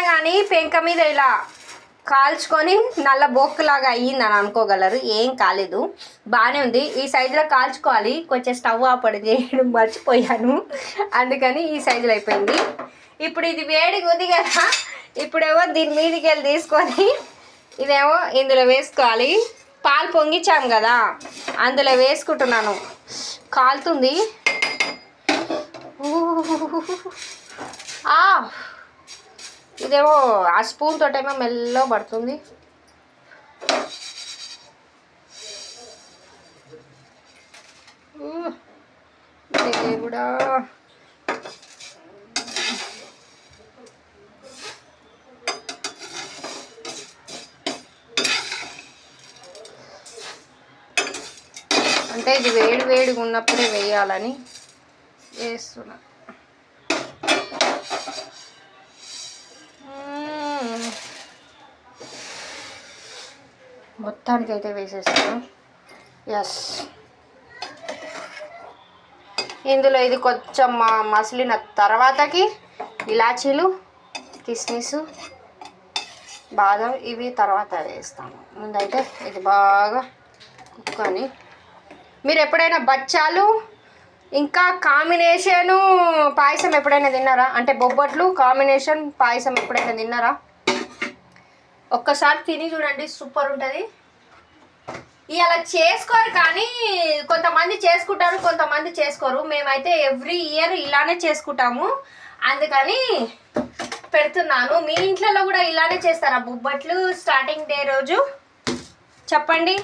కానీ పెంక మీద ఇలా కాల్చుకొని నల్ల బొక్కులాగా అయ్యిందని అనుకోగలరు. ఏం కాలేదు, బాగానే ఉంది. ఈ సైజులో కాల్చుకోవాలి. కొంచెం స్టవ్ ఆపడి చేయడం మర్చిపోయాను, అందుకని ఈ సైజులో అయిపోయింది. ఇప్పుడు ఇది వేడిగా ఉంది కదా, ఇప్పుడేమో దీని మీదకి వెళ్ళి తీసుకొని ఇదేమో ఇందులో వేసుకోవాలి. పాలు పొంగిచ్చాము కదా, అందులో వేసుకుంటున్నాను. కాలుతుంది. ఇదేమో ఆ స్పూన్ తోటేమో మెల్లగా పడుతుంది. దేవుడా, అంటే ఇది వేడిగా ఉన్నప్పుడే వేయాలని వేస్తున్నా. మొత్తానికి అయితే వేసేస్తాను. ఎస్, ఇందులో ఇది కొంచెం మసిలిన తర్వాతకి ఇలాచీలు, కిస్మిస్, బాదం ఇవి తర్వాత వేస్తాము. ముందైతే ఇది బాగా కుక్ అని. మీరు ఎప్పుడైనా బచ్చాలు ఇంకా కాంబినేషను పాయసం ఎప్పుడైనా తిన్నారా? అంటే బొబ్బట్లు కాంబినేషన్ పాయసం ఎప్పుడైనా తిన్నారా? ఒక్కసారి తిని చూడండి, సూపర్ ఉంటుంది. ఇలా చేసుకోరు, కానీ కొంతమంది చేసుకుంటారు, కొంతమంది చేసుకోరు. మేమైతే ఎవ్రీ ఇయర్ ఇలానే చేసుకుంటాము, అందుకని పెడుతున్నాను. మీ ఇంట్లో కూడా ఇలానే చేస్తారా బొబ్బట్లు స్టార్టింగ్ డే రోజు? చెప్పండి.